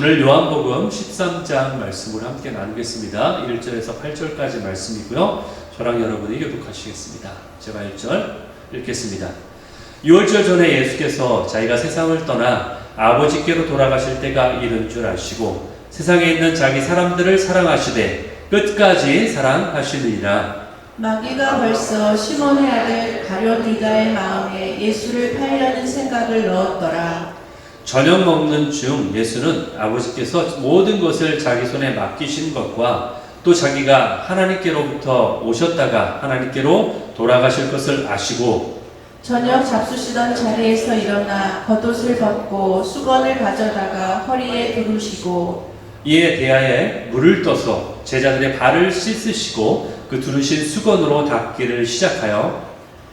오늘 요한복음 13장 말씀을 함께 나누겠습니다. 1절에서 8절까지 말씀이고요. 저랑 여러분이 교독하시겠습니다. 제가 1절 읽겠습니다. 6월절 전에 예수께서 자기가 세상을 떠나 아버지께로 돌아가실 때가 이른 줄 아시고 세상에 있는 자기 사람들을 사랑하시되 끝까지 사랑하시느니라. 마귀가 벌써 시몬의 아들 가룟 유다의 마음에 예수를 팔려는 생각을 넣었더라. 저녁 먹는 중 예수는 아버지께서 모든 것을 자기 손에 맡기신 것과 또 자기가 하나님께로부터 오셨다가 하나님께로 돌아가실 것을 아시고 저녁 잡수시던 자리에서 일어나 겉옷을 벗고 수건을 가져다가 허리에 두르시고 이에 대하여 물을 떠서 제자들의 발을 씻으시고 그 두르신 수건으로 닦기를 시작하여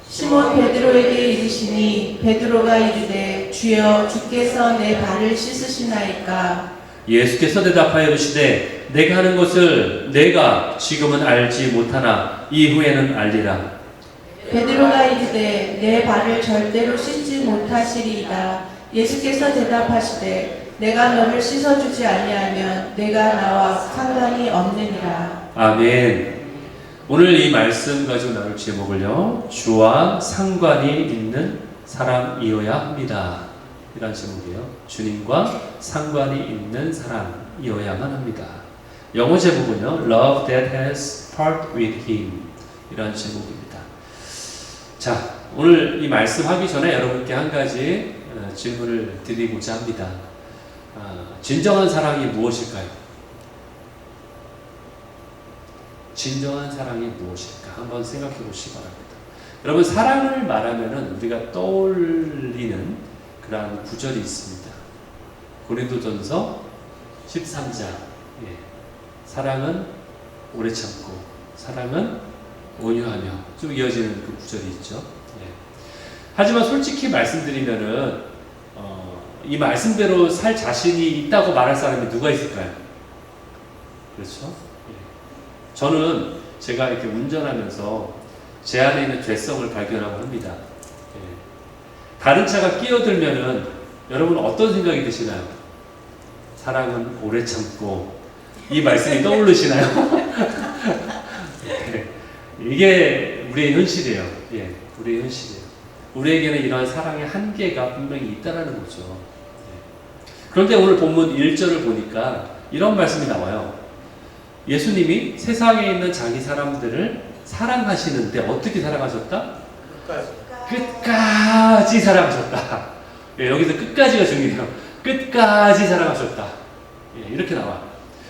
시몬 베드로에게 이르시니 베드로가 이르되 주여 주께서 내 발을 씻으시나이까. 예수께서 대답하여 이르시되 내가 하는 것을 내가 지금은 알지 못하나 이후에는 알리라. 베드로가 이르되 내 발을 절대로 씻지 못하시리이다. 예수께서 대답하시되 내가 너를 씻어주지 아니하면 내가 나와 상관이 없느니라. 아멘. 오늘 이 말씀 가지고 나눌 제목을요, 주와 상관이 있는 사람이어야 합니다. 이란 제목이에요. 주님과 상관이 있는 사람이어야만 합니다. 영어 제목은요, Love that has part with Him 이란 제목입니다. 자, 오늘 이 말씀 하기 전에 여러분께 한 가지 질문을 드리고자 합니다. 진정한 사랑이 무엇일까요? 진정한 사랑이 무엇일까? 한번 생각해 보시기 바랍니다. 여러분, 사랑을 말하면은 우리가 떠올리는 그러한 구절이 있습니다. 고린도전서 13장. 예. 사랑은 오래 참고, 사랑은 온유하며 좀 이어지는 그 구절이 있죠. 예. 하지만 솔직히 말씀드리면은 이 말씀대로 살 자신이 있다고 말할 사람이 누가 있을까요? 그렇죠? 저는 제가 이렇게 운전하면서 제 안에 있는 죄성을 발견하고 합니다. 다른 차가 끼어들면은 여러분 어떤 생각이 드시나요? 사랑은 오래 참고 이 말씀이 떠오르시나요? 이게 우리의 현실이에요. 예, 우리의 현실이에요. 우리에게는 이러한 사랑의 한계가 분명히 있다는 거죠. 그런데 오늘 본문 1절을 보니까 이런 말씀이 나와요. 예수님이 세상에 있는 자기 사람들을 사랑하시는데 어떻게 사랑하셨다? 끝까지 사랑하셨다. 예, 여기서 끝까지가 중요해요. 끝까지 사랑하셨다. 예, 이렇게 나와.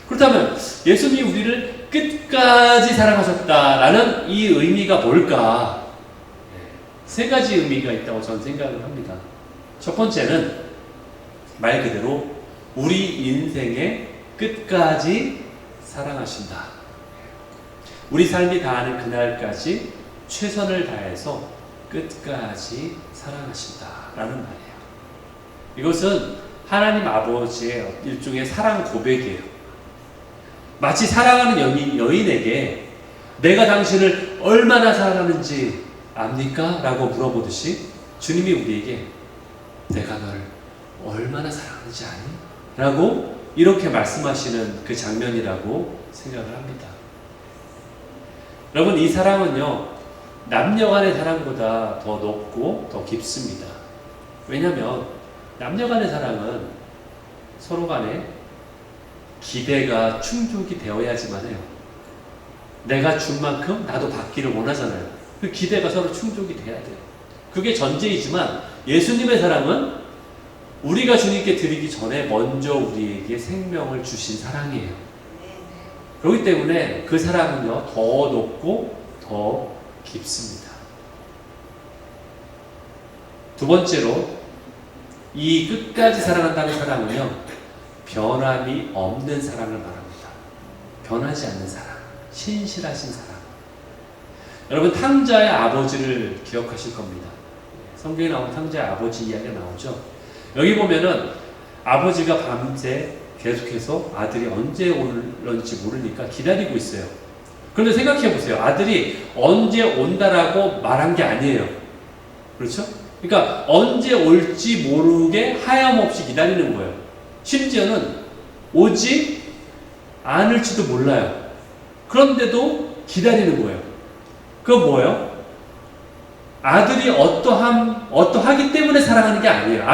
그렇다면 예수님이 우리를 끝까지 사랑하셨다라는 이 의미가 뭘까? 세 가지 의미가 있다고 저는 생각을 합니다. 첫 번째는 말 그대로 우리 인생의 끝까지 사랑하신다. 우리 삶이 다하는 그날까지 최선을 다해서 끝까지 사랑하신다라는 말이에요. 이것은 하나님 아버지의 일종의 사랑 고백이에요. 마치 사랑하는 여인에게 내가 당신을 얼마나 사랑하는지 압니까? 라고 물어보듯이 주님이 우리에게 내가 널 얼마나 사랑하는지 아니? 라고 이렇게 말씀하시는 그 장면이라고 생각을 합니다. 여러분, 이 사랑은요, 남녀 간의 사랑보다 더 높고 더 깊습니다. 왜냐하면 남녀 간의 사랑은 서로 간에 기대가 충족이 되어야지만 해요. 내가 준 만큼 나도 받기를 원하잖아요. 그 기대가 서로 충족이 돼야 돼요. 그게 전제이지만 예수님의 사랑은 우리가 주님께 드리기 전에 먼저 우리에게 생명을 주신 사랑이에요. 그렇기 때문에 그 사랑은요, 더 높고 더 깊습니다. 두 번째로, 이 끝까지 사랑한다는 사랑은요, 변함이 없는 사랑을 말합니다. 변하지 않는 사랑, 신실하신 사랑. 여러분, 탕자의 아버지를 기억하실 겁니다. 성경에 나오는 탕자의 아버지 이야기가 나오죠. 여기 보면은 아버지가 밤새 계속해서 아들이 언제 올런지 모르니까 기다리고 있어요. 그런데 생각해 보세요. 아들이 언제 온다라고 말한 게 아니에요. 그렇죠? 그러니까 언제 올지 모르게 하염없이 기다리는 거예요. 심지어는 오지 않을지도 몰라요. 그런데도 기다리는 거예요. 그건 뭐예요? 아들이 어떠하기 때문에 사랑하는 게 아니에요.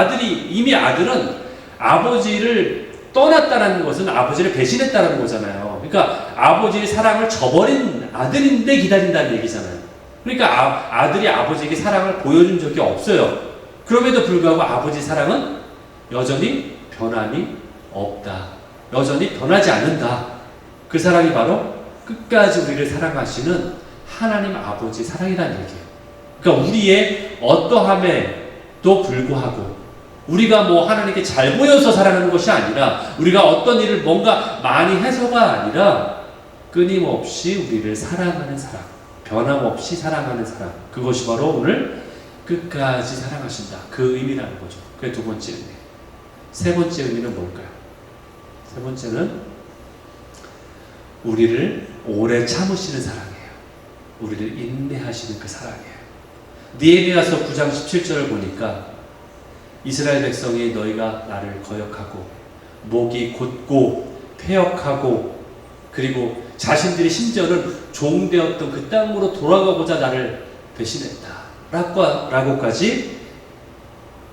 이미 아들은 아버지를 떠났다는 것은 아버지를 배신했다는 거잖아요. 그러니까 아버지의 사랑을 저버린 아들인데 기다린다는 얘기잖아요. 그러니까 아들이 아버지에게 사랑을 보여준 적이 없어요. 그럼에도 불구하고 아버지 사랑은 여전히 변함이 없다. 여전히 변하지 않는다. 그 사랑이 바로 끝까지 우리를 사랑하시는 하나님 아버지 사랑이라는 얘기예요. 그러니까 우리의 어떠함에도 불구하고 우리가 하나님께 잘 보여서 사랑하는 것이 아니라 우리가 어떤 일을 뭔가 많이 해서가 아니라 끊임없이 우리를 사랑하는 사랑, 변함없이 사랑하는 사랑, 그것이 바로 오늘 끝까지 사랑하신다. 그 의미라는 거죠. 그게 두 번째 의미. 세 번째 의미는 뭘까요? 세 번째는 우리를 오래 참으시는 사랑이에요. 우리를 인내하시는 그 사랑이에요. 느헤미야서 9장 17절을 보니까 이스라엘 백성이 너희가 나를 거역하고 목이 곧고 패역하고 그리고 자신들이 심지어는 종되었던 그 땅으로 돌아가고자 나를 배신했다 라고까지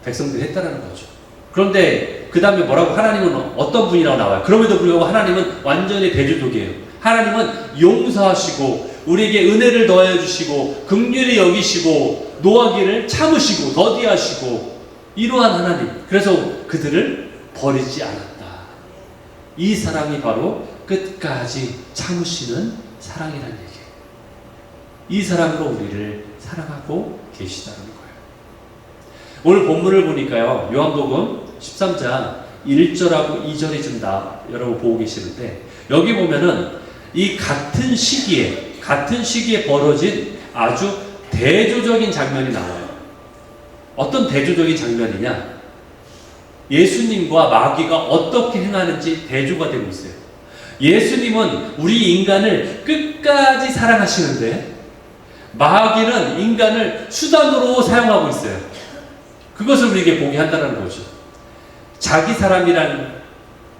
백성들이 했다라는 거죠. 그런데 그 다음에 뭐라고, 하나님은 어떤 분이라고 나와요. 그럼에도 불구하고 하나님은 완전히 대조적이에요. 하나님은 용서하시고 우리에게 은혜를 더해 주시고 긍휼히 여기시고 노하기를 참으시고 더디하시고 이러한 하나님. 그래서 그들을 버리지 않았다. 이 사랑이 바로 끝까지 참으시는 사랑이라는 얘기예요. 이 사랑으로 우리를 사랑하고 계시다는 거예요. 오늘 본문을 보니까요, 요한복음 13장 1절하고 2절이 좀 여러분 보고 계시는데, 여기 보면은 이 같은 시기에 벌어진 아주 대조적인 장면이 나와요. 어떤 대조적인 장면이냐? 예수님과 마귀가 어떻게 행하는지 대조가 되고 있어요. 예수님은 우리 인간을 끝까지 사랑하시는데 마귀는 인간을 수단으로 사용하고 있어요. 그것을 우리에게 보게 한다는 거죠. 자기 사람이란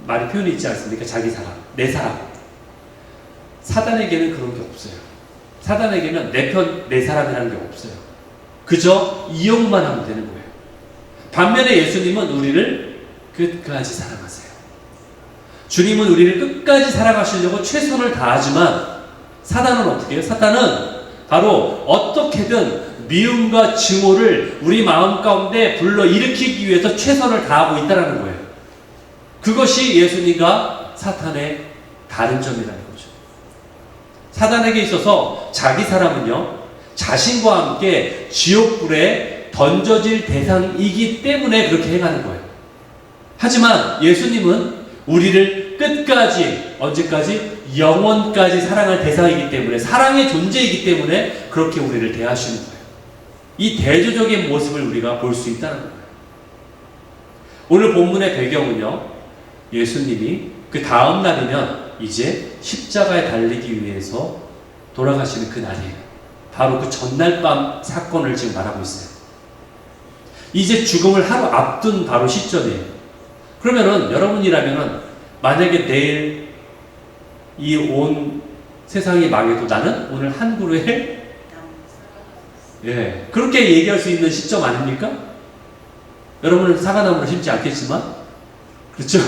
말이 표현이 있지 않습니까? 자기 사람, 내 사람. 사단에게는 그런 게 없어요. 사단에게는 내 편, 내 사람이라는 게 없어요. 그저 이용만 하면 되는 거예요. 반면에 예수님은 우리를 끝까지 사랑하세요. 주님은 우리를 끝까지 사랑하시려고 최선을 다하지만 사단은 어떻게 해요? 사단은 바로 어떻게든 미움과 증오를 우리 마음 가운데 불러일으키기 위해서 최선을 다하고 있다는 거예요. 그것이 예수님과 사탄의 다른 점이라는 거죠. 사단에게 있어서 자기 사람은요, 자신과 함께 지옥불에 던져질 대상이기 때문에 그렇게 행하는 거예요. 하지만 예수님은 우리를 끝까지, 언제까지? 영원까지 사랑할 대상이기 때문에, 사랑의 존재이기 때문에 그렇게 우리를 대하시는 거예요. 이 대조적인 모습을 우리가 볼 수 있다는 거예요. 오늘 본문의 배경은요, 예수님이 그 다음 날이면 이제 십자가에 달리기 위해서 돌아가시는 그 날이에요. 바로 그 전날 밤 사건을 지금 말하고 있어요. 이제 죽음을 하루 앞둔 바로 시점이에요. 그러면은 여러분이라면은 만약에 내일 이 온 세상이 망해도 나는 오늘 한 그루에 그렇게 얘기할 수 있는 시점 아닙니까? 여러분은 사과나무를 심지 않겠지만, 그렇죠?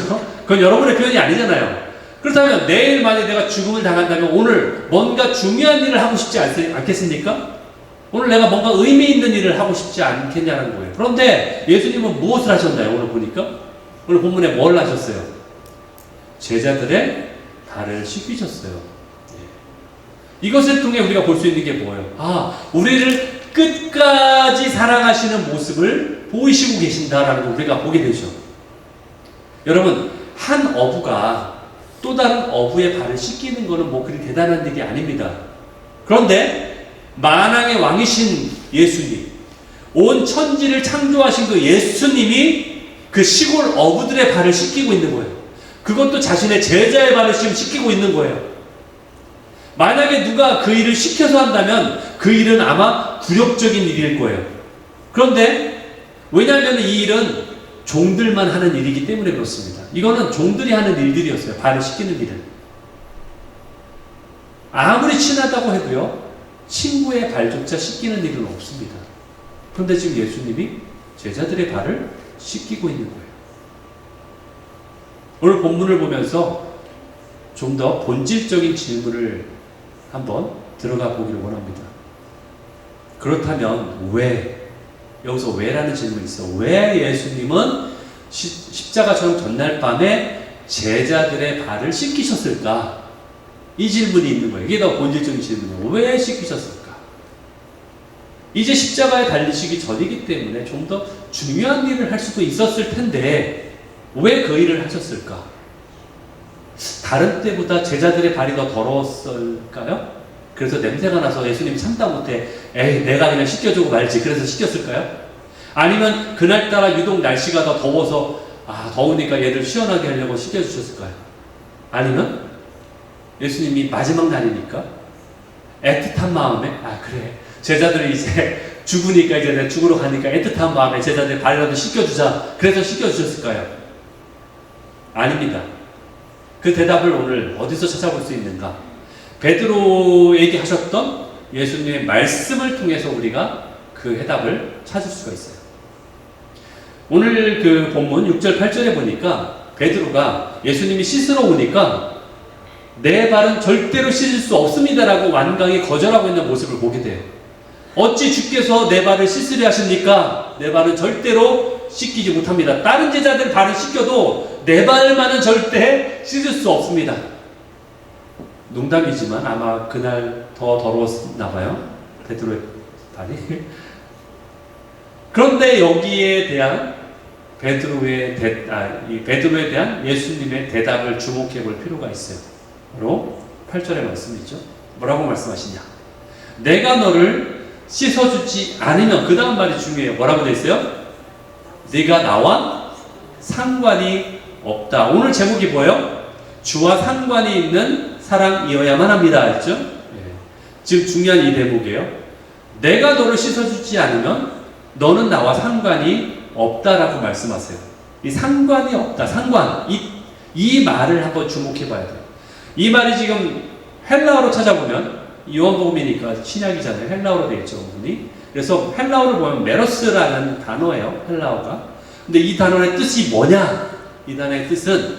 그건 여러분의 표현이 아니잖아요. 그렇다면 내일 만약에 내가 죽음을 당한다면 오늘 뭔가 중요한 일을 하고 싶지 않겠습니까? 오늘 내가 뭔가 의미 있는 일을 하고 싶지 않겠냐는 거예요. 그런데 예수님은 무엇을 하셨나요? 오늘 보니까 오늘 본문에 뭘 하셨어요? 제자들의 발을 씻기셨어요. 이것을 통해 우리가 볼 수 있는 게 뭐예요? 우리를 끝까지 사랑하시는 모습을 보이시고 계신다라는 걸 우리가 보게 되죠. 여러분, 한 어부가 또 다른 어부의 발을 씻기는 것은 그리 대단한 일이 아닙니다. 그런데 만왕의 왕이신 예수님, 온 천지를 창조하신 그 예수님이 그 시골 어부들의 발을 씻기고 있는 거예요. 그것도 자신의 제자의 발을 지금 씻기고 있는 거예요. 만약에 누가 그 일을 시켜서 한다면 그 일은 아마 굴욕적인 일일 거예요. 그런데 왜냐하면 이 일은 종들만 하는 일이기 때문에 그렇습니다. 이거는 종들이 하는 일들이었어요. 발을 씻기는 일은. 아무리 친하다고 해도요, 친구의 발조차 씻기는 일은 없습니다. 그런데 지금 예수님이 제자들의 발을 씻기고 있는 거예요. 오늘 본문을 보면서 좀 더 본질적인 질문을 한번 들어가 보기를 원합니다. 그렇다면 왜, 여기서 왜라는 질문이 있어. 왜 예수님은 십자가처럼 전날 밤에 제자들의 발을 씻기셨을까? 이 질문이 있는 거예요. 이게 더 본질적인 질문이에요. 왜 씻기셨을까? 이제 십자가에 달리시기 전이기 때문에 좀 더 중요한 일을 할 수도 있었을 텐데 왜 그 일을 하셨을까? 다른 때보다 제자들의 발이 더 더러웠을까요? 그래서 냄새가 나서 예수님이 참다 못해 에이 내가 그냥 씻겨주고 말지 그래서 씻겼을까요? 아니면 그날따라 유독 날씨가 더 더워서 더우니까 얘를 시원하게 하려고 씻겨주셨을까요? 아니면 예수님이 마지막 날이니까 애틋한 마음에 그래 제자들이 이제 죽으니까 이제 내가 죽으러 가니까 애틋한 마음에 제자들 발이라도 씻겨주자 그래서 씻겨주셨을까요? 아닙니다. 그 대답을 오늘 어디서 찾아볼 수 있는가? 베드로에게 하셨던 예수님의 말씀을 통해서 우리가 그 해답을 찾을 수가 있어요. 오늘 그 본문 6절 8절에 보니까 베드로가 예수님이 씻으러 오니까 내 발은 절대로 씻을 수 없습니다라고 완강히 거절하고 있는 모습을 보게 돼요. 어찌 주께서 내 발을 씻으려 하십니까? 내 발은 절대로 씻기지 못합니다. 다른 제자들 발을 씻겨도 내 발만은 절대 씻을 수 없습니다. 농담이지만 아마 그날 더 더러웠나 봐요. 베드로의 발이. 그런데 여기에 대한 베드로에 대한 예수님의 대답을 주목해 볼 필요가 있어요. 바로 8절의 말씀이죠. 뭐라고 말씀하시냐? 내가 너를 씻어주지 않으면, 그 다음 말이 중요해요. 뭐라고 되어 있어요? 네가 나와 상관이 없다. 오늘 제목이 뭐예요? 주와 상관이 있는 사랑이어야만 합니다. 했죠? 지금 중요한 이 대목이에요. 내가 너를 씻어주지 않으면 너는 나와 상관이 없다라고 말씀하세요. 이 상관이 없다. 상관. 이 말을 한번 주목해 봐야 돼요. 이 말이 지금 헬라어로 찾아보면, 요한복음이니까 신약이잖아요. 헬라어로 되어 있죠, 부분이. 그래서 헬라어를 보면 메로스라는 단어예요, 헬라어가. 근데 이 단어의 뜻이 뭐냐? 이 단어의 뜻은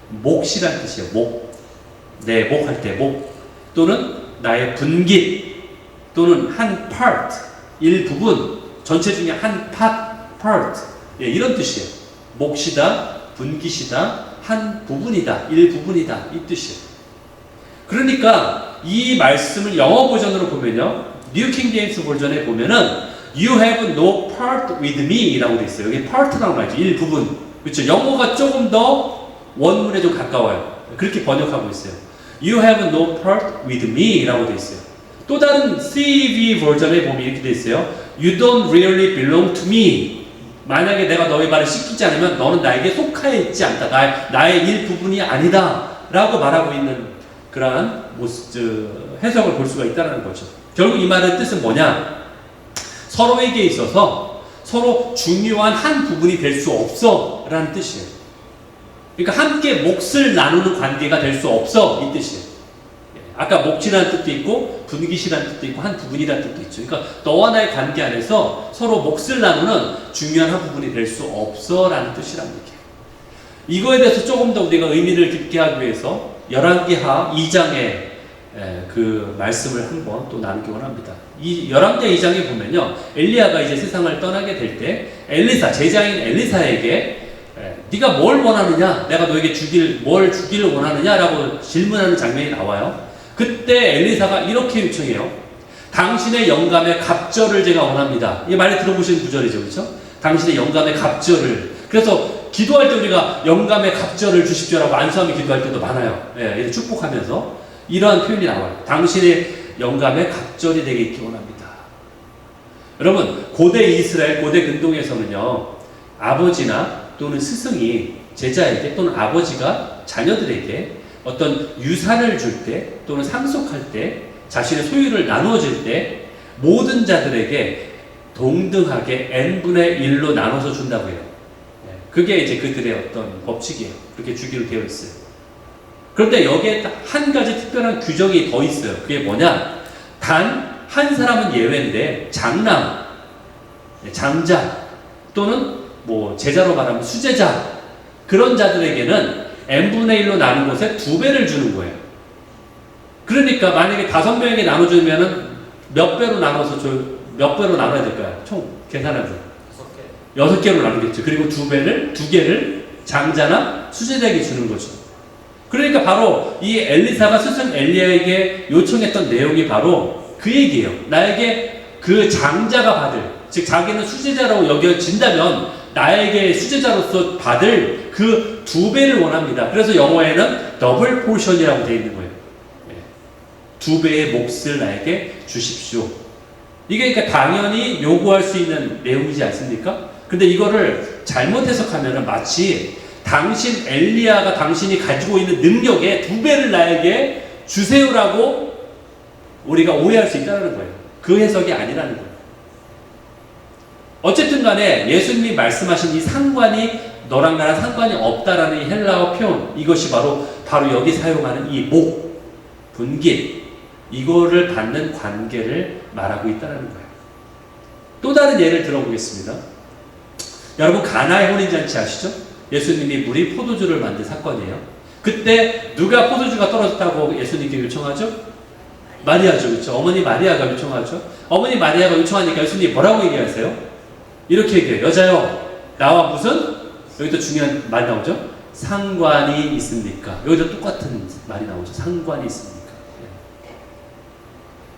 몫이란 뜻이에요. 목. 내 목할 때 목. 또는 나의 분깃. 또는 한 part. 일부분. 전체 중에 한 part. 이런 뜻이에요. 몫이다, 분깃이다, 한 부분이다, 일부분이다. 이 뜻이에요. 그러니까 이 말씀을 영어 버전으로 보면요, 뉴 킹 제임스 버전에 보면은 You have no part with me 라고 되어 있어요. 여기 part라고 말이죠. 일부분. 그렇죠. 영어가 조금 더 원문에 좀 가까워요. 그렇게 번역하고 있어요. You have no part with me 라고 되어 있어요. 또 다른 CEV 버전에 보면 이렇게 되어 있어요. You don't really belong to me. 만약에 내가 너의 발을 씻기지 않으면 너는 나에게 속하여 있지 않다. 나의 일부분이 아니다. 라고 말하고 있는 그러한 해석을 볼 수가 있다는 거죠. 결국 이 말의 뜻은 뭐냐? 서로에게 있어서 서로 중요한 한 부분이 될 수 없어 라는 뜻이에요. 그러니까 함께 몫을 나누는 관계가 될 수 없어 이 뜻이에요. 아까 몫이라는 뜻도 있고 분깃이라는 뜻도 있고 한 부분이라는 뜻도 있죠. 그러니까 너와 나의 관계 안에서 서로 몫을 나누는 중요한 한 부분이 될 수 없어 라는 뜻이란 얘기예요. 이거에 대해서 조금 더 우리가 의미를 깊게 하기 위해서 열왕기하 2장의 그 말씀을 한번 또 나누기 원합니다. 이 열왕기하 2장에 보면요, 엘리야가 이제 세상을 떠나게 될 때 제자인 엘리사에게 네가 뭘 원하느냐? 내가 너에게 뭘 주기를 원하느냐라고 질문하는 장면이 나와요. 그때 엘리사가 이렇게 요청해요. 당신의 영감의 갑절을 제가 원합니다. 이 말을 들어보신 구절이죠, 그렇죠? 당신의 영감의 갑절을. 그래서 기도할 때 우리가 영감의 갑절을 주십시오라고 안수하며 기도할 때도 많아요. 축복하면서 이러한 표현이 나와요. 당신의 영감의 갑절이 되게 있기 원합니다. 여러분, 고대 이스라엘, 고대 근동에서는요, 아버지나 또는 스승이 제자에게 또는 아버지가 자녀들에게 어떤 유산을 줄 때 또는 상속할 때 자신의 소유를 나누어 줄 때 모든 자들에게 동등하게 n분의 1로 나눠서 준다고 해요. 그게 이제 그들의 어떤 법칙이에요. 그렇게 주기로 되어 있어요. 그런데 여기에 한 가지 특별한 규정이 더 있어요. 그게 뭐냐? 단 한 사람은 예외인데 장남, 장자 또는 뭐 제자로 말하면 수제자 그런 자들에게는 n분의 1로 나눈 것에 2배를 주는 거예요. 그러니까 만약에 5명에게 나눠주면은 몇 배로 나눠서 몇 배로 나눠야 될까요? 총 계산해서 6개로 나누겠죠. 그리고 2개를 장자나 수제자에게 주는 거죠. 그러니까 바로 이 엘리사가 스승 엘리야에게 요청했던 내용이 바로 그 얘기예요. 나에게 그 장자가 받을, 즉 자기는 수제자라고 여겨진다면 나에게 수제자로서 받을 그 2배를 원합니다. 그래서 영어에는 더블 포션이라고 되어 있는 거예요. 2배의 몫을 나에게 주십시오. 이게 그러니까 당연히 요구할 수 있는 내용이지 않습니까? 근데 이거를 잘못 해석하면 마치 당신 엘리야가 당신이 가지고 있는 능력의 2배를 나에게 주세요라고 우리가 오해할 수 있다는 거예요. 그 해석이 아니라는 거예요. 어쨌든 간에 예수님이 말씀하신 이 상관이 너랑 나랑 상관이 없다라는 이 헬라어 표현, 이것이 바로 여기 사용하는 이 목, 분깃, 이거를 받는 관계를 말하고 있다는 거예요. 또 다른 예를 들어보겠습니다. 여러분 가나의 혼인잔치 아시죠? 예수님이 물이 포도주를 만든 사건이에요. 그때 누가 포도주가 떨어졌다고 예수님께 요청하죠? 마리아죠. 그렇죠? 어머니 마리아가 요청하죠. 어머니 마리아가 요청하니까 예수님이 뭐라고 얘기하세요? 이렇게 얘기해요. 여자여, 나와 무슨? 여기도 중요한 말이 나오죠? 상관이 있습니까? 여기도 똑같은 말이 나오죠. 상관이 있습니까?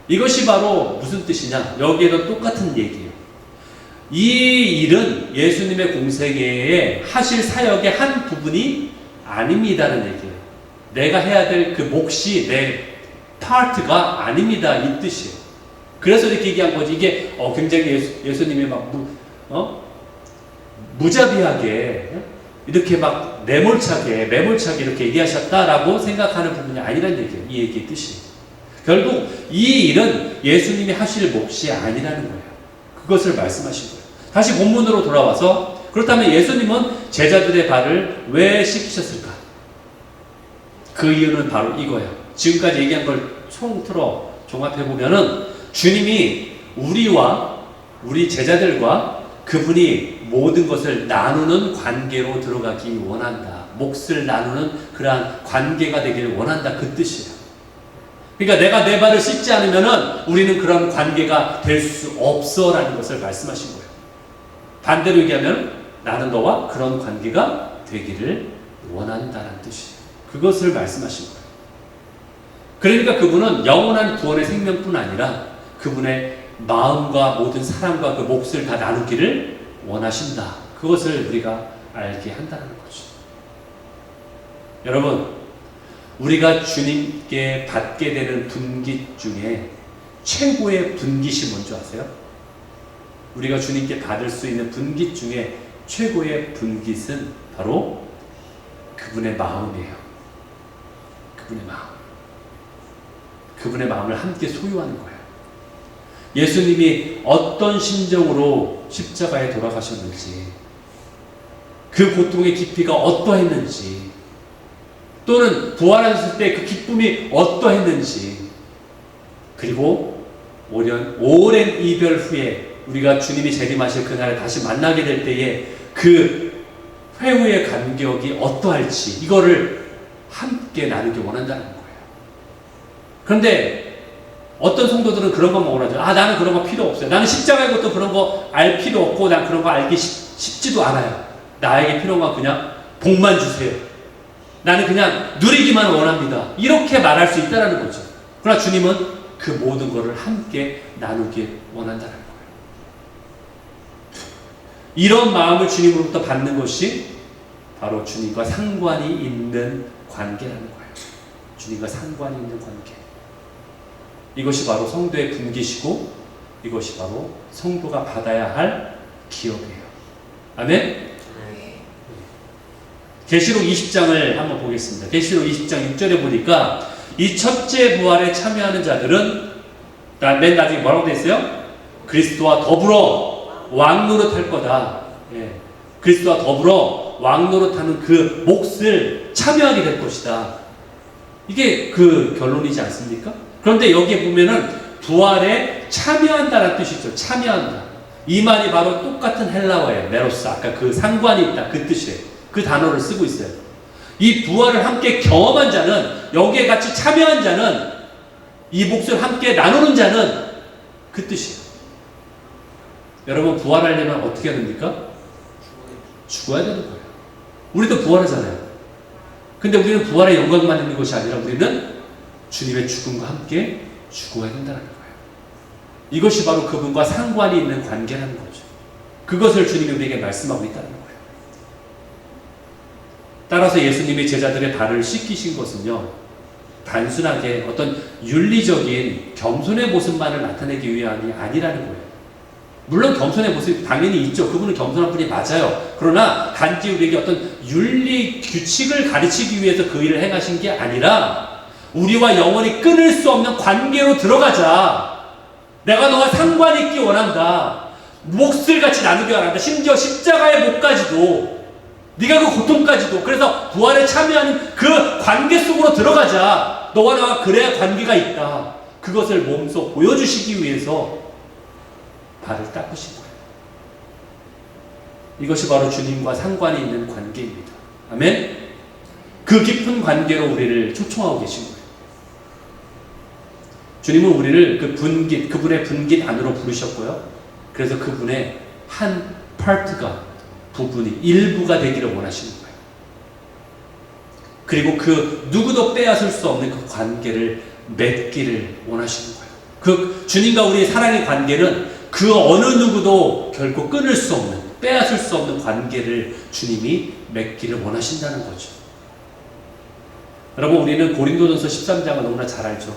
이것이 바로 무슨 뜻이냐? 여기에도 똑같은 얘기예요. 이 일은 예수님의 공생애에 하실 사역의 한 부분이 아닙니다는 얘기예요. 내가 해야 될 그 몫이 내 파트가 아닙니다. 이 뜻이에요. 그래서 이렇게 얘기한 거지. 이게 굉장히 예수님이 막 무자비하게 이렇게 막 매몰차게 이렇게 얘기하셨다라고 생각하는 부분이 아니라는 얘기예요. 이 얘기의 뜻이. 결국 이 일은 예수님이 하실 몫이 아니라는 거예요. 그것을 말씀하신 거예요. 다시 본문으로 돌아와서 그렇다면 예수님은 제자들의 발을 왜 씻기셨을까? 그 이유는 바로 이거예요. 지금까지 얘기한 걸 총틀어 종합해보면은 주님이 우리 제자들과 그분이 모든 것을 나누는 관계로 들어가기 원한다. 몫을 나누는 그러한 관계가 되기를 원한다. 그 뜻이에요. 그러니까 내가 내 발을 씻지 않으면은 우리는 그런 관계가 될 수 없어라는 것을 말씀하신 거예요. 반대로 얘기하면 나는 너와 그런 관계가 되기를 원한다는 뜻이에요. 그것을 말씀하신 거예요. 그러니까 그분은 영원한 구원의 생명뿐 아니라 그분의 마음과 모든 사랑과 그 몫을 다 나누기를 원하신다. 그것을 우리가 알게 한다는 거죠. 여러분, 우리가 주님께 받게 되는 분깃 중에 최고의 분깃이 뭔지 아세요? 우리가 주님께 받을 수 있는 분깃 중에 최고의 분깃은 바로 그분의 마음이에요. 그분의 마음. 그분의 마음을 함께 소유하는 거예요. 예수님이 어떤 심정으로 십자가에 돌아가셨는지, 그 고통의 깊이가 어떠했는지, 또는 부활하셨을 때 그 기쁨이 어떠했는지, 그리고 오랜 이별 후에 우리가 주님이 재림하실 그날에 다시 만나게 될 때에 그 회후의 감격이 어떠할지 이거를 함께 나누기 원한다는 거예요. 그런데 어떤 성도들은 그런 것만 원하죠. 나는 그런 거 필요 없어요. 나는 십자가의 것도 그런 거 알 필요 없고 난 그런 거 알기 쉽지도 않아요. 나에게 필요한 건 그냥 복만 주세요. 나는 그냥 누리기만 원합니다. 이렇게 말할 수 있다는 거죠. 그러나 주님은 그 모든 것을 함께 나누길 원한다는 거예요. 이런 마음을 주님으로부터 받는 것이 바로 주님과 상관이 있는 관계라는 거예요. 주님과 상관이 있는 관계. 이것이 바로 성도의 분깃이고 이것이 바로 성도가 받아야 할 기업이에요. 아멘? 계시록 20장을 한번 보겠습니다. 계시록 20장 6절에 보니까 이 첫째 부활에 참여하는 자들은 맨 나중에 뭐라고 되어 있어요? 그리스도와 더불어 왕노릇할 거다. 그리스도와 더불어 왕노릇하는 그 몫을 참여하게 될 것이다. 이게 그 결론이지 않습니까? 그런데 여기에 보면은 부활에 참여한다라는 뜻이 있죠. 참여한다. 이 말이 바로 똑같은 헬라어예요. 메로스. 아까 그 상관이 있다. 그 뜻이에요. 그 단어를 쓰고 있어요. 이 부활을 함께 경험한 자는, 여기에 같이 참여한 자는, 이 몫을 함께 나누는 자는 그 뜻이에요. 여러분, 부활하려면 어떻게 해야 됩니까? 죽어야 되는 거예요. 우리도 부활하잖아요. 근데 우리는 부활의 영광만 있는 것이 아니라 우리는 주님의 죽음과 함께 죽어야 된다는 거예요. 이것이 바로 그분과 상관이 있는 관계라는 거죠. 그것을 주님이 우리에게 말씀하고 있다는 거예요. 따라서 예수님이 제자들의 발을 씻기신 것은요, 단순하게 어떤 윤리적인 겸손의 모습만을 나타내기 위함이 아니라는 거예요. 물론 겸손의 모습이 당연히 있죠. 그분은 겸손한 분이 맞아요. 그러나 단지 우리에게 어떤 윤리 규칙을 가르치기 위해서 그 일을 행하신 게 아니라 우리와 영원히 끊을 수 없는 관계로 들어가자. 내가 너와 상관이 있기 원한다. 몫을 같이 나누기 원한다. 심지어 십자가의 몫까지도, 네가 그 고통까지도. 그래서 부활에 참여하는 그 관계 속으로 들어가자. 너와 나와 그래야 관계가 있다. 그것을 몸소 보여주시기 위해서 발을 닦으신 거예요. 이것이 바로 주님과 상관이 있는 관계입니다. 아멘? 그 깊은 관계로 우리를 초청하고 계신 거예요. 주님은 우리를 그 분깃, 그분의 분깃 안으로 부르셨고요. 그래서 그분의 한 파트가, 부분이, 일부가 되기를 원하시는 거예요. 그리고 그 누구도 빼앗을 수 없는 그 관계를 맺기를 원하시는 거예요. 그 주님과 우리의 사랑의 관계는 그 어느 누구도 결코 끊을 수 없는, 빼앗을 수 없는 관계를 주님이 맺기를 원하신다는 거죠. 여러분, 우리는 고린도전서 13장을 너무나 잘 알죠.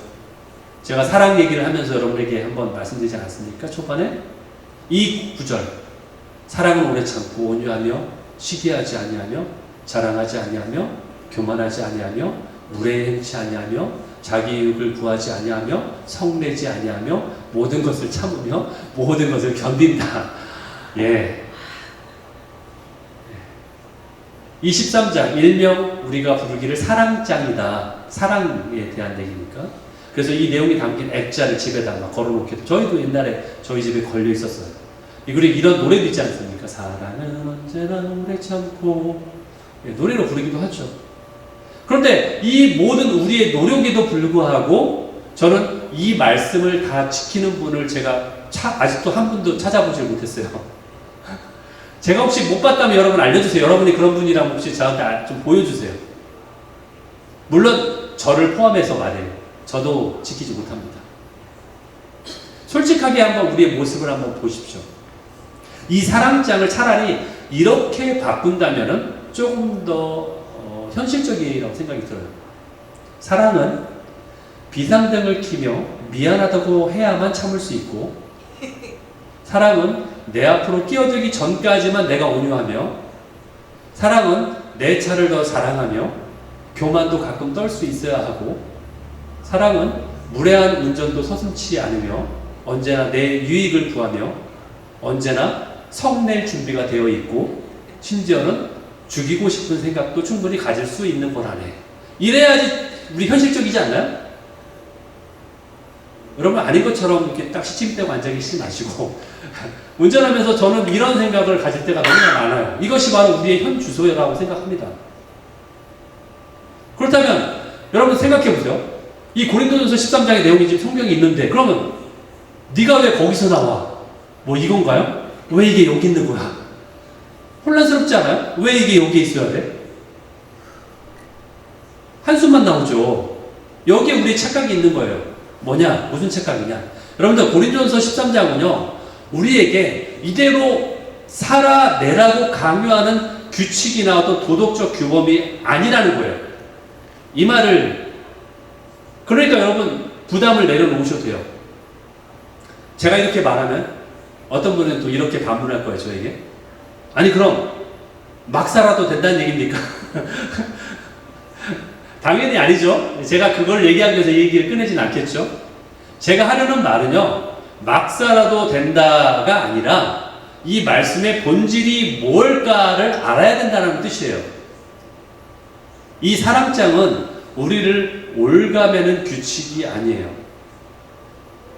제가 사랑 얘기를 하면서 여러분에게 한번 말씀드리지 않았습니까? 초반에 이 구절, 사랑은 오래 참고 온유하며 시기하지 아니하며 자랑하지 아니하며 교만하지 아니하며 무례 행치 아니하며 자기 이익을 구하지 아니하며 성내지 아니하며 모든 것을 참으며 모든 것을 견딘다. 예. 23장 일명 우리가 부르기를 사랑장이다. 사랑에 대한 얘기니까. 그래서 이 내용이 담긴 액자를 집에다가 걸어놓게. 저희도 옛날에 저희 집에 걸려 있었어요. 그리고 이런 노래도 있지 않습니까? 사랑은 언제나 오래 참고. 예, 노래로 부르기도 하죠. 그런데 이 모든 우리의 노력에도 불구하고 저는 이 말씀을 다 지키는 분을 제가 아직도 한 분도 찾아보질 못했어요. 제가 혹시 못 봤다면 여러분 알려주세요. 여러분이 그런 분이라면 혹시 저한테 좀 보여주세요. 물론 저를 포함해서 말해요. 저도 지키지 못합니다. 솔직하게 한번 우리의 모습을 한번 보십시오. 이 사랑장을 차라리 이렇게 바꾼다면은 조금 더 현실적이라고 생각이 들어요. 사랑은 비상등을 켜며 미안하다고 해야만 참을 수 있고, 사랑은 내 앞으로 끼어들기 전까지만 내가 온유하며, 사랑은 내 차를 더 사랑하며 교만도 가끔 떨 수 있어야 하고, 사랑은 무례한 운전도 서슴지 않으며 언제나 내 유익을 구하며 언제나 성낼 준비가 되어 있고, 심지어는 죽이고 싶은 생각도 충분히 가질 수 있는 거라네. 이래야지 우리 현실적이지 않나요? 여러분 아닌 것처럼 이렇게 딱 시침대고 앉아 계시지 마시고 운전하면서 저는 이런 생각을 가질 때가 너무나 많아요. 이것이 바로 우리의 현 주소라고 생각합니다. 그렇다면 여러분 생각해 보세요. 이 고린도전서 13장의 내용이 지금 성경에 있는데 그러면 네가 왜 거기서 나와? 뭐 이건가요? 왜 이게 여기 있는 거야? 혼란스럽지 않아요? 왜 이게 여기에 있어야 돼? 한숨만 나오죠. 여기에 우리의 착각이 있는 거예요. 뭐냐? 무슨 착각이냐? 여러분들 고린도전서 13장은요 우리에게 이대로 살아내라고 강요하는 규칙이나 어떤 도덕적 규범이 아니라는 거예요. 이 말을 그러니까 여러분 부담을 내려놓으셔도 돼요. 제가 이렇게 말하면 어떤 분은 또 이렇게 반문할 거예요. 저에게 아니 그럼 막 살아도 된다는 얘기입니까? 당연히 아니죠. 제가 그걸 얘기하기 위해서 이 얘기를 꺼내진 않겠죠. 제가 하려는 말은요 막 살아도 된다가 아니라 이 말씀의 본질이 뭘까를 알아야 된다는 뜻이에요. 이 사랑장은 우리를 올가매는 규칙이 아니에요.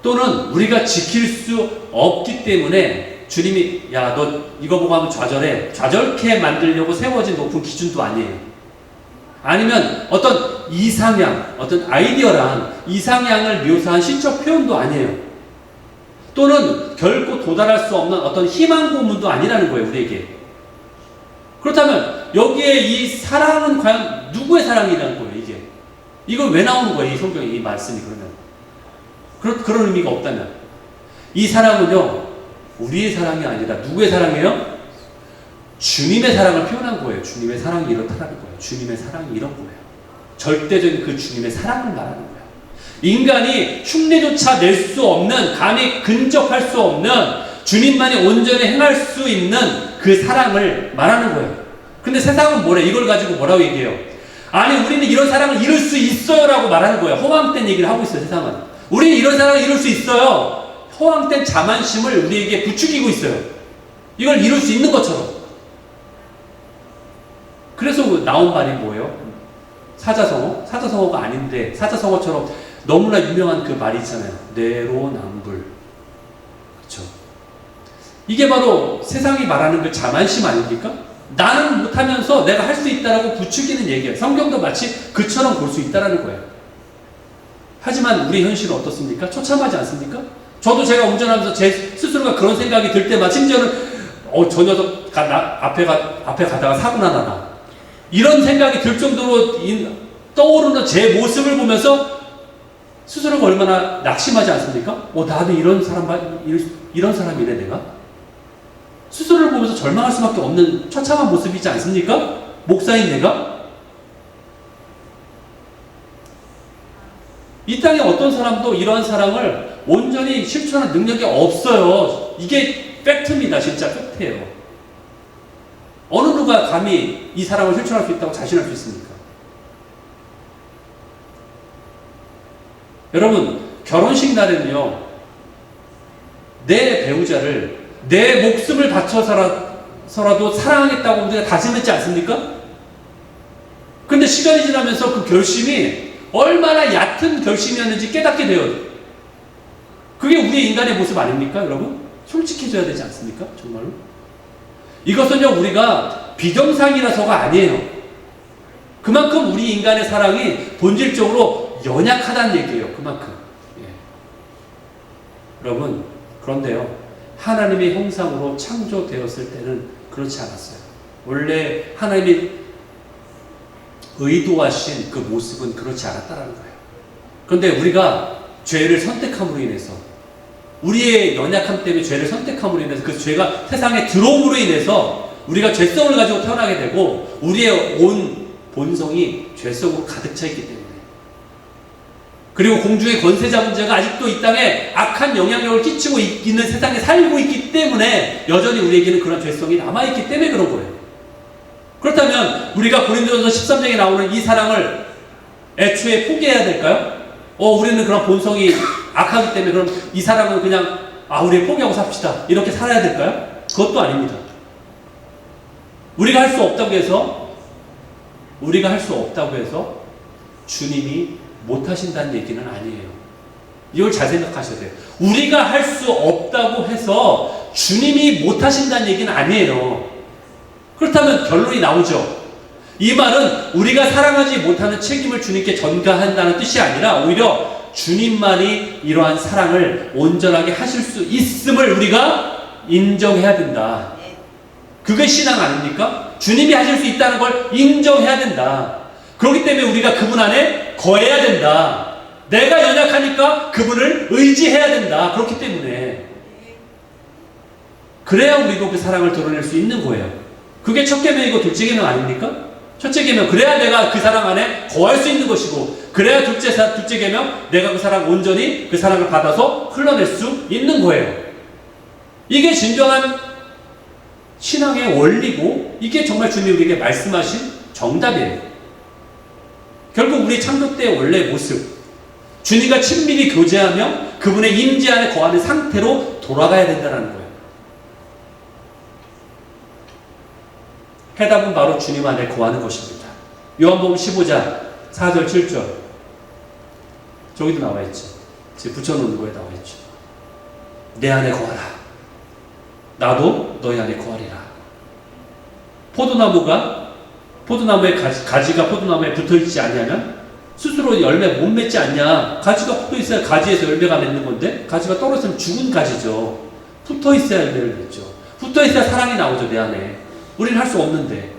또는 우리가 지킬 수 없기 때문에 주님이 야, 너 이거 보고 하면 좌절해. 좌절케 만들려고 세워진 높은 기준도 아니에요. 아니면 어떤 이상향, 어떤 아이디어랑 이상향을 묘사한 시적 표현도 아니에요. 또는 결코 도달할 수 없는 어떤 희망 고문도 아니라는 거예요, 우리에게. 그렇다면 여기에 이 사랑은 과연 누구의 사랑이라는 거예요, 이게? 이걸 왜 나오는 거예요, 이 성경에 이 말씀이 그러면? 그런 의미가 없다면. 이 사랑은요, 우리의 사랑이 아니라 누구의 사랑이에요? 주님의 사랑을 표현한 거예요. 주님의 사랑이 이렇다라는 거예요. 주님의 사랑이 이런 거예요. 절대적인 그 주님의 사랑을 말하는 거예요. 인간이 흉내조차 낼 수 없는, 감히 근접할 수 없는 주님만이 온전히 행할 수 있는 그 사랑을 말하는 거예요. 근데 세상은 뭐래? 이걸 가지고 뭐라고 얘기해요? 아니, 우리는 이런 사랑을 이룰 수 있어요 라고 말하는 거예요. 허황된 얘기를 하고 있어요, 세상은. 우리는 이런 사랑을 이룰 수 있어요. 허황된 자만심을 우리에게 부추기고 있어요. 이걸 이룰 수 있는 것처럼. 그래서 나온 말이 뭐예요? 사자성어? 사자성어가 아닌데 사자성어처럼 너무나 유명한 그 말이 있잖아요. 내로남불. 그렇죠? 이게 바로 세상이 말하는 그 자만심 아닙니까? 나는 못하면서 내가 할 수 있다라고 부추기는 얘기예요. 성경도 마치 그처럼 볼 수 있다라는 거예요. 하지만 우리 현실은 어떻습니까? 처참하지 않습니까? 저도 제가 운전하면서 제 스스로가 그런 생각이 들 때마다 심지어는 저 녀석 앞에 가다가 사고나 나나 이런 생각이 들 정도로 떠오르는 제 모습을 보면서 스스로가 얼마나 낙심하지 않습니까? 나도 이런 사람이네 내가. 스스로를 보면서 절망할 수밖에 없는 처참한 모습이지 않습니까? 목사인 내가. 이 땅에 어떤 사람도 이러한 사랑을 온전히 실천할 능력이 없어요. 이게 팩트입니다. 진짜 팩트예요. 어느 누가 감히 이 사랑을 실천할 수 있다고 자신할 수 있습니까? 여러분, 결혼식 날에는요, 내 배우자를 내 목숨을 바쳐서라도 사랑하겠다고 우리가 다짐했지 않습니까? 근데 시간이 지나면서 그 결심이 얼마나 얕은 결심이었는지 깨닫게 돼요. 그게 우리의 인간의 모습 아닙니까, 여러분? 솔직해져야 되지 않습니까? 정말로? 이것은요, 우리가 비정상이라서가 아니에요. 그만큼 우리 인간의 사랑이 본질적으로 연약하다는 얘기예요. 그만큼. 예. 여러분, 그런데요, 하나님의 형상으로 창조되었을 때는 그렇지 않았어요. 원래 하나님이 의도하신 그 모습은 그렇지 않았다는 거예요. 그런데 우리가 죄를 선택함으로 인해서, 우리의 연약함 때문에 죄를 선택함으로 인해서, 그 죄가 세상에 들어옴으로 인해서 우리가 죄성을 가지고 태어나게 되고 우리의 온 본성이 죄성으로 가득 차 있기 때문에, 그리고 공중의 권세 잡은 자가 아직도 이 땅에 악한 영향력을 끼치고 있는 세상에 살고 있기 때문에 여전히 우리에게는 그런 죄성이 남아있기 때문에 그런 거예요. 그렇다면 우리가 고린도전서 13장에 나오는 이 사랑을 애초에 포기해야 될까요? 우리는 그런 본성이 악하기 때문에 그럼 이 사랑은 그냥 우리 포기하고 삽시다, 이렇게 살아야 될까요? 그것도 아닙니다. 우리가 할 수 없다고 해서 주님이 못하신다는 얘기는 아니에요. 이걸 잘 생각하셔야 돼요. 우리가 할 수 없다고 해서 주님이 못하신다는 얘기는 아니에요. 그렇다면 결론이 나오죠. 이 말은 우리가 사랑하지 못하는 책임을 주님께 전가한다는 뜻이 아니라 오히려 주님만이 이러한 사랑을 온전하게 하실 수 있음을 우리가 인정해야 된다. 그게 신앙 아닙니까? 주님이 하실 수 있다는 걸 인정해야 된다. 그렇기 때문에 우리가 그분 안에 거해야 된다. 내가 연약하니까 그분을 의지해야 된다. 그렇기 때문에. 그래야 우리도 그 사랑을 드러낼 수 있는 거예요. 그게 첫 계명이고 둘째 계명 아닙니까? 첫째 계명, 그래야 내가 그 사랑 안에 거할 수 있는 것이고, 그래야 둘째 계명, 내가 그 사랑 온전히 그 사랑을 받아서 흘러낼 수 있는 거예요. 이게 진정한 신앙의 원리고, 이게 정말 주님이 우리에게 말씀하신 정답이에요. 결국 우리 창조 때의 원래 모습, 주님과 친밀히 교제하며 그분의 임재 안에 거하는 상태로 돌아가야 된다는 거예요. 해답은 바로 주님 안에 거하는 것입니다. 요한복음 15장 4절 7절 저기도 나와 있죠. 제 붙여놓은 거에 나와 있죠. 내 안에 거하라. 나도 너희 안에 거하리라. 포도나무의 가지가 포도나무에 붙어있지 않냐면 스스로 열매 못 맺지 않냐. 가지가 붙어있어야 가지에서 열매가 맺는 건데 가지가 떨어지면 죽은 가지죠. 붙어있어야 열매를 맺죠. 붙어있어야 사랑이 나오죠. 내 안에. 우리는 할 수 없는데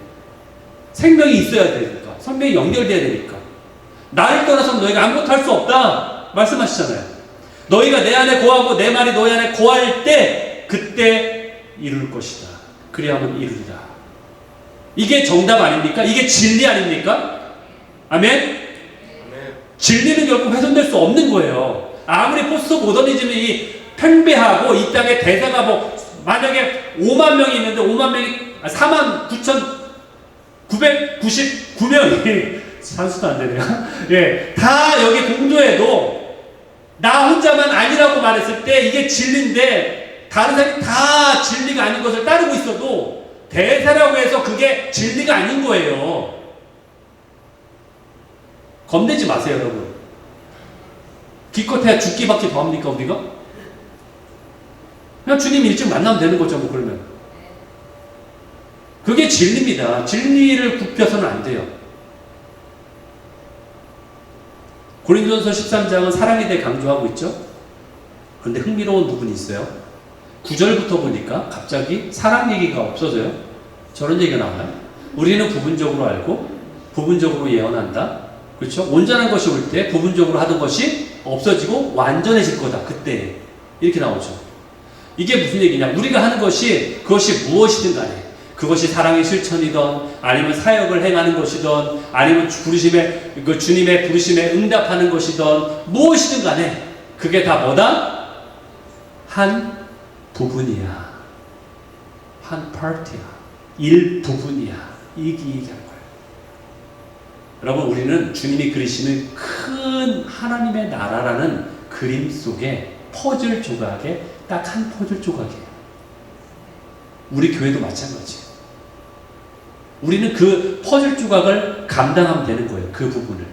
생명이 있어야 되니까, 생명이 연결돼야 되니까. 나를 떠나서는 너희가 아무것도 할 수 없다 말씀하시잖아요. 너희가 내 안에 거하고 내 말이 너희 안에 거할 때 그때 이룰 것이다. 그리하면 이루리라. 이게 정답 아닙니까? 이게 진리 아닙니까? 아멘? 진리는 결국 훼손될 수 없는 거예요. 아무리 포스트 모더니즘이 팽배하고 이 땅에 대사가 만약에 5만 명이 있는데 5만 명이 49,999명이 산수도 안 되네요. 예, 다 여기 공도해도 나 혼자만 아니라고 말했을 때 이게 진리인데 다른 사람이 다 진리가 아닌 것을 따르고 있어도 대사라고 해서 그게 진리가 아닌 거예요. 겁내지 마세요, 여러분. 기껏해야 죽기밖에 더 합니까, 우리가? 그냥 주님 일찍 만나면 되는 거죠, 뭐, 그러면. 그게 진리입니다. 진리를 굽혀서는 안 돼요. 고린도전서 13장은 사랑에 대해 강조하고 있죠? 그런데 흥미로운 부분이 있어요. 9절부터 보니까 갑자기 사랑 얘기가 없어져요. 저런 얘기가 나와요. 우리는 부분적으로 알고, 부분적으로 예언한다. 그렇죠? 온전한 것이 올 때 부분적으로 하던 것이 없어지고 완전해질 거다. 그때. 이렇게 나오죠. 이게 무슨 얘기냐? 우리가 하는 것이 그것이 무엇이든 간에 그것이 사랑의 실천이든 아니면 사역을 행하는 것이든 아니면 주님의 부르심에 응답하는 것이든 무엇이든 간에 그게 다 뭐다? 한 부분이야. 한 파트야. 일부분이야. 얘기한 거예요. 여러분, 우리는 주님이 그리시는 큰 하나님의 나라라는 그림 속에 퍼즐 조각에 딱 한 퍼즐 조각이에요. 우리 교회도 마찬가지예요. 우리는 그 퍼즐 조각을 감당하면 되는 거예요. 그 부분을.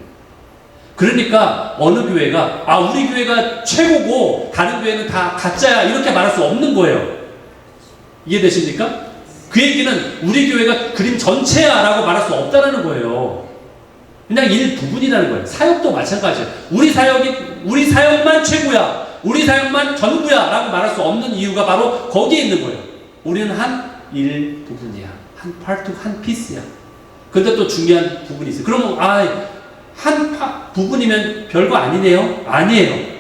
그러니까 어느 교회가 우리 교회가 최고고 다른 교회는 다 가짜야 이렇게 말할 수 없는 거예요. 이해되십니까? 그 얘기는 우리 교회가 그림 전체야 라고 말할 수 없다는 거예요. 그냥 일부분이라는 거예요. 사역도 마찬가지예요. 우리 사역만 최고야. 우리 사역만 전부야 라고 말할 수 없는 이유가 바로 거기에 있는 거예요. 우리는 한 일부분이야. 한 파트, 한 피스야. 근데 또 중요한 부분이 있어요. 그러면 한 부분이면 별거 아니네요? 아니에요.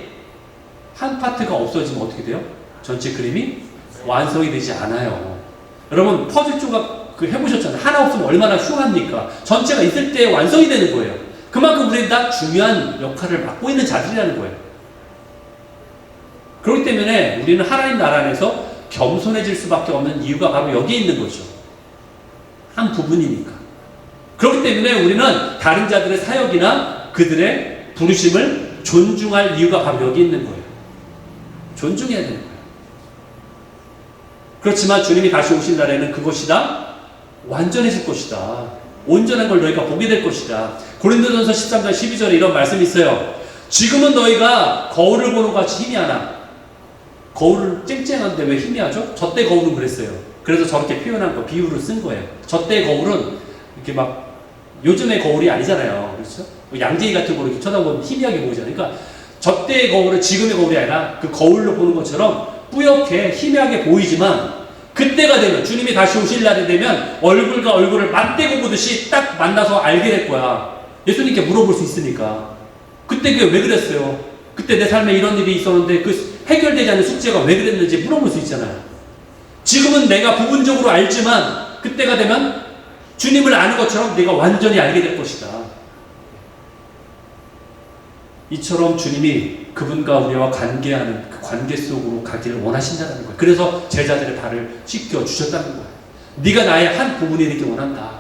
한 파트가 없어지면 어떻게 돼요? 전체 그림이 완성이 되지 않아요. 여러분 퍼즐 조각 해보셨잖아요. 하나 없으면 얼마나 흉합니까? 전체가 있을 때 완성이 되는 거예요. 그만큼 우리는 다 중요한 역할을 맡고 있는 자들이라는 거예요. 그렇기 때문에 우리는 하나님 나라 안에서 겸손해질 수밖에 없는 이유가 바로 여기에 있는 거죠. 한 부분이니까. 그렇기 때문에 우리는 다른 자들의 사역이나 그들의 부르심을 존중할 이유가 바로 여기 있는 거예요. 존중해야 되는 거예요. 그렇지만 주님이 다시 오신 날에는 그것이 다 완전해질 것이다. 온전한 걸 너희가 보게 될 것이다. 고린도전서 13장 12절에 이런 말씀이 있어요. 지금은 너희가 거울을 보는 것 같이 희미하나. 거울을 쨍쨍한데 왜 희미하죠? 저때 거울은 그랬어요. 그래서 저렇게 표현한 거, 비유를 쓴 거예요. 저때 거울은 이렇게 막 요즘의 거울이 아니잖아요. 그렇죠? 양재기 같은 거를 이렇게 쳐다보면 희미하게 보이잖아요. 그러니까 저때의 거울은 지금의 거울이 아니라 그 거울로 보는 것처럼 뿌옇게 희미하게 보이지만 그때가 되면 주님이 다시 오실 날이 되면 얼굴과 얼굴을 맞대고 보듯이 딱 만나서 알게 될 거야. 예수님께 물어볼 수 있으니까. 그때 그게 왜 그랬어요? 그때 내 삶에 이런 일이 있었는데 그 해결되지 않는 숙제가 왜 그랬는지 물어볼 수 있잖아요. 지금은 내가 부분적으로 알지만 그때가 되면 주님을 아는 것처럼 내가 완전히 알게 될 것이다. 이처럼 주님이 그분과 우리와 관계하는 그 관계 속으로 가기를 원하신다는 거예요. 그래서 제자들의 발을 씻겨 주셨다는 거예요. 네가 나의 한 부분이 되길 원한다.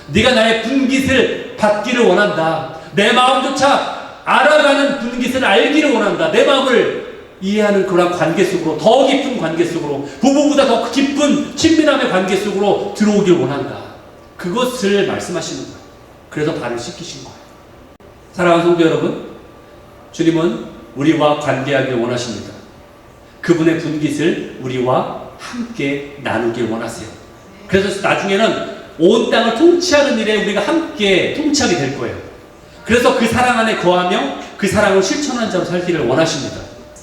네가 나의 분깃을 받기를 원한다. 내 마음조차 알아가는 분깃을 알기를 원한다. 내 마음을 이해하는 그런 관계 속으로, 더 깊은 관계 속으로, 부부보다 더 깊은 친밀함의 관계 속으로 들어오길 원한다. 그것을 말씀하시는 거예요. 그래서 발을 씻기신 거예요. 사랑하는 성도 여러분, 주님은 우리와 관계하길 원하십니다. 그분의 분깃을 우리와 함께 나누길 원하세요. 그래서 나중에는 온 땅을 통치하는 일에 우리가 함께 통치하게 될 거예요. 그래서 그 사랑 안에 거하며 그 사랑을 실천하는 자로 살기를 원하십니다.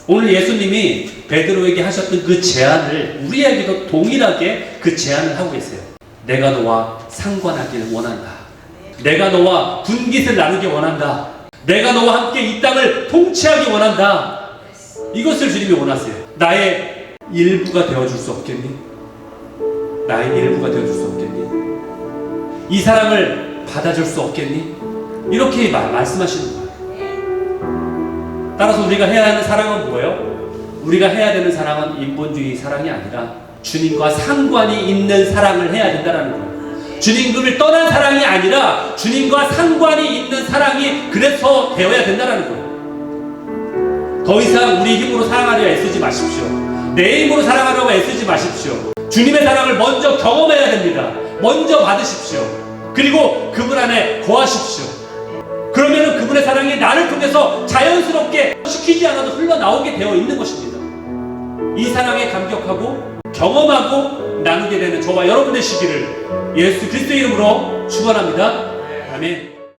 오늘 예수님이 베드로에게 하셨던 그 제안을 우리에게도 동일하게 그 제안을 하고 계세요. 내가 너와 상관하기를 원한다. 내가 너와 분깃을 나누기 원한다. 내가 너와 함께 이 땅을 통치하기 원한다. 이것을 주님이 원하세요. 나의 일부가 되어줄 수 없겠니? 나의 일부가 되어줄 수 없겠니? 이 사랑을 받아줄 수 없겠니? 이렇게 말씀하시는 거예요. 따라서 우리가 해야 하는 사랑은 뭐예요? 우리가 해야 되는 사랑은 인본주의 사랑이 아니라 주님과 상관이 있는 사랑을 해야 된다는 거예요. 주님을 떠난 사랑이 아니라 주님과 상관이 있는 사랑이 그래서 되어야 된다는 거예요. 더 이상 우리 힘으로 사랑하려 애쓰지 마십시오. 내 힘으로 사랑하려고 애쓰지 마십시오. 주님의 사랑을 먼저 경험해야 됩니다. 먼저 받으십시오. 그리고 그분 안에 거하십시오. 그러면은 그분의 사랑이 나를 통해서 자연스럽게 시키지 않아도 흘러나오게 되어 있는 것입니다. 이 사랑에 감격하고 경험하고 나누게 되는 저와 여러분 되시기를 예수 그리스도의 이름으로 축원합니다. 아멘.